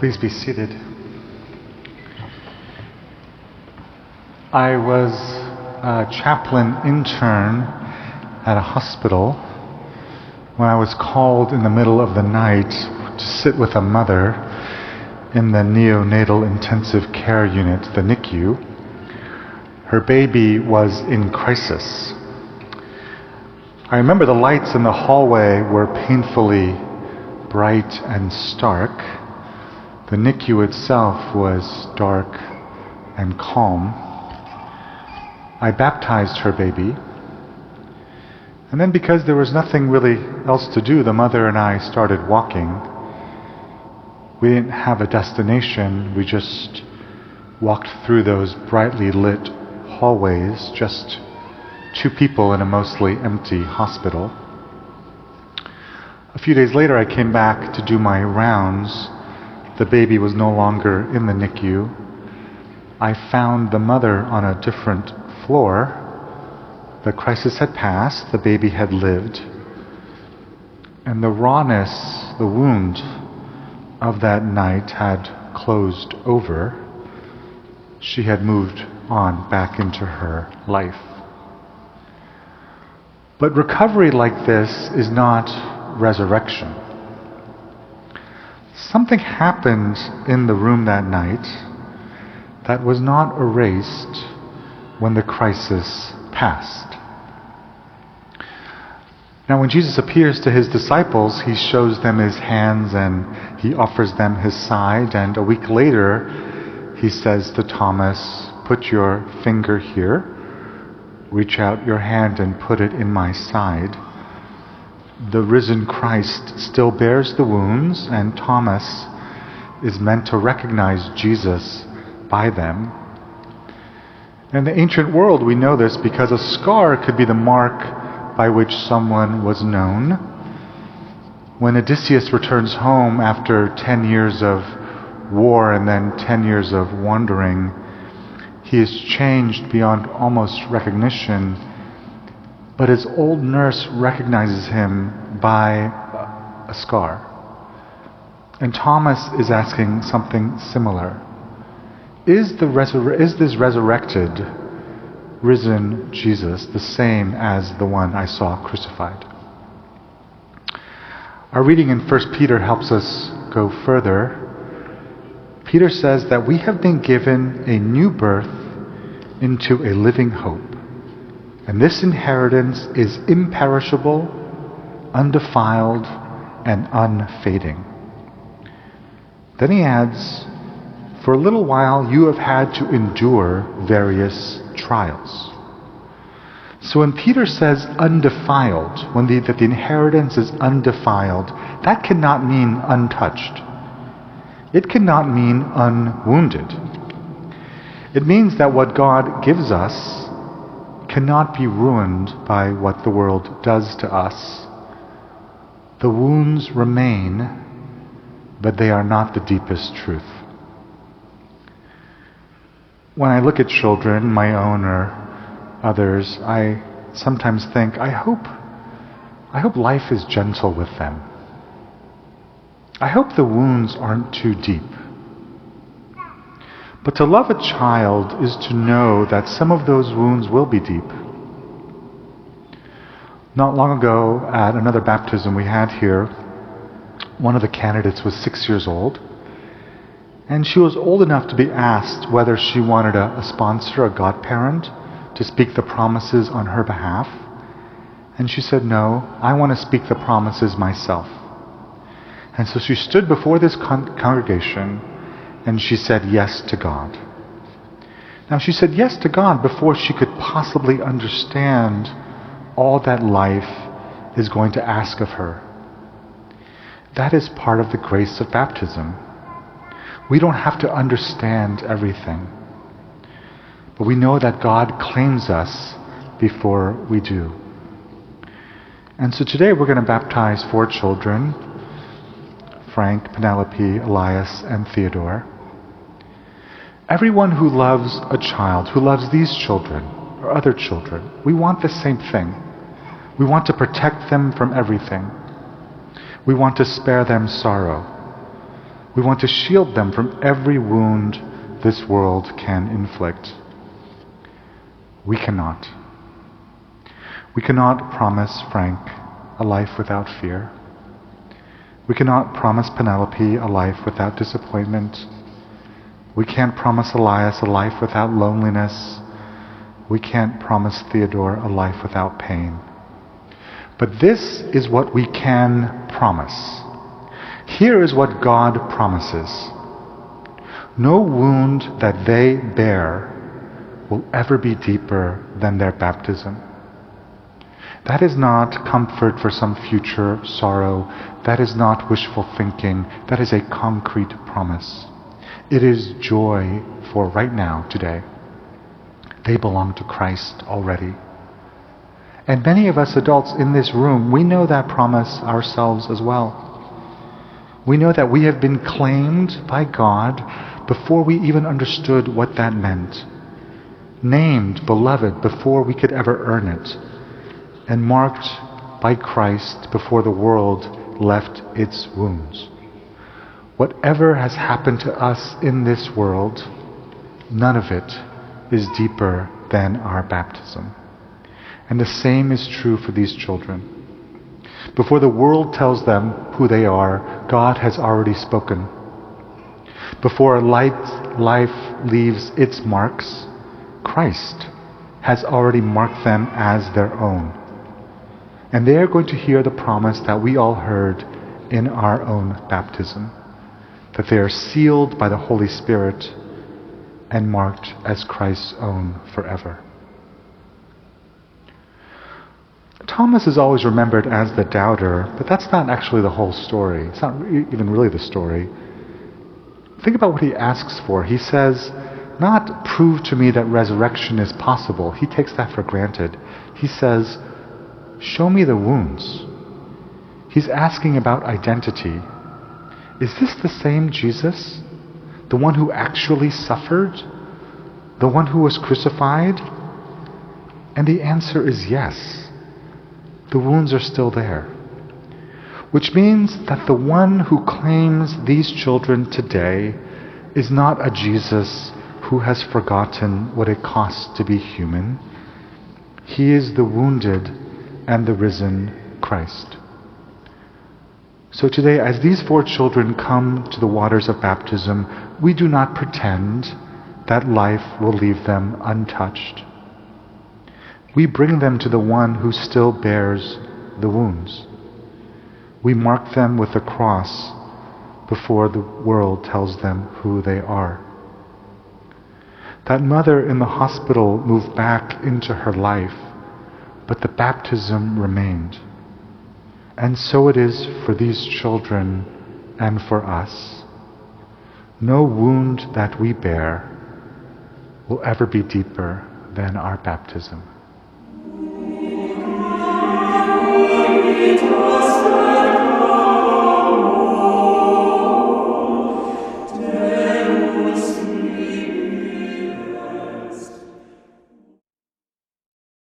Please be seated. I was a chaplain intern at a hospital when I was called in the middle of the night to sit with a mother in the neonatal intensive care unit, the NICU. Her baby was in crisis. I remember the lights in the hallway were painfully bright and stark. The NICU itself was dark and calm. I baptized her baby. And then, because there was nothing really else to do, the mother and I started walking. We didn't have a destination. We just walked through those brightly lit hallways, just two people in a mostly empty hospital. A few days later, I came back to do my rounds. The baby was no longer in the NICU. I found the mother on a different floor. The crisis had passed, the baby had lived, and the rawness, the wound of that night had closed over. She had moved on back into her life. But recovery like this is not resurrection. Something happened in the room that night that was not erased when the crisis passed. Now, when Jesus appears to his disciples, he shows them his hands and he offers them his side, and a week later he says to Thomas, "Put your finger here, reach out your hand and put it in my side." The risen Christ still bears the wounds, and Thomas is meant to recognize Jesus by them. In the ancient world, we know this because a scar could be the mark by which someone was known. When Odysseus returns home after 10 years of war and then 10 years of wandering, he is changed beyond almost recognition. But his old nurse recognizes him by a scar. And Thomas is asking something similar. Is this resurrected, risen Jesus the same as the one I saw crucified? Our reading in 1 Peter helps us go further. Peter says that we have been given a new birth into a living hope. And this inheritance is imperishable, undefiled, and unfading. Then he adds, "For a little while you have had to endure various trials." So when Peter says undefiled, that the inheritance is undefiled, that cannot mean untouched. It cannot mean unwounded. It means that what God gives us cannot be ruined by what the world does to us. The wounds remain, but they are not the deepest truth. When I look at children, my own or others, I sometimes think, I hope life is gentle with them. I hope the wounds aren't too deep. But to love a child is to know that some of those wounds will be deep. Not long ago, at another baptism we had here, one of the candidates was 6 years old, and she was old enough to be asked whether she wanted a sponsor, a godparent, to speak the promises on her behalf. And she said, "No, I want to speak the promises myself." And so she stood before this congregation and she said yes to God. Now, she said yes to God before she could possibly understand all that life is going to ask of her. That is part of the grace of baptism. We don't have to understand everything, but we know that God claims us before we do. And so today we're going to baptize 4 children: Frank, Penelope, Elias, and Theodore. Everyone who loves a child, who loves these children or other children, we want the same thing. We want to protect them from everything. We want to spare them sorrow. We want to shield them from every wound this world can inflict. We cannot. We cannot promise Frank a life without fear. We cannot promise Penelope a life without disappointment. We can't promise Elias a life without loneliness. We can't promise Theodore a life without pain. But this is what we can promise. Here is what God promises. No wound that they bear will ever be deeper than their baptism. That is not comfort for some future sorrow. That is not wishful thinking. That is a concrete promise. It is joy for right now, today. They belong to Christ already. And many of us adults in this room, we know that promise ourselves as well. We know that we have been claimed by God before we even understood what that meant. Named, beloved, before we could ever earn it. And marked by Christ before the world left its wounds. Whatever has happened to us in this world, none of it is deeper than our baptism. And the same is true for these children. Before the world tells them who they are, God has already spoken. Before life leaves its marks, Christ has already marked them as their own. And they are going to hear the promise that we all heard in our own baptism, that they are sealed by the Holy Spirit and marked as Christ's own forever. Thomas is always remembered as the doubter, but that's not actually the whole story. It's not even really the story. Think about what he asks for. He says, not prove to me that resurrection is possible. He takes that for granted. He says, show me the wounds. He's asking about identity. Is this the same Jesus? The one who actually suffered? The one who was crucified? And the answer is yes. The wounds are still there. Which means that the one who claims these children today is not a Jesus who has forgotten what it costs to be human. He is the wounded and the risen Christ. So today, as these 4 children come to the waters of baptism, we do not pretend that life will leave them untouched. We bring them to the one who still bears the wounds. We mark them with the cross before the world tells them who they are. That mother in the hospital moved back into her life, but the baptism remained. And so it is for these children and for us. No wound that we bear will ever be deeper than our baptism.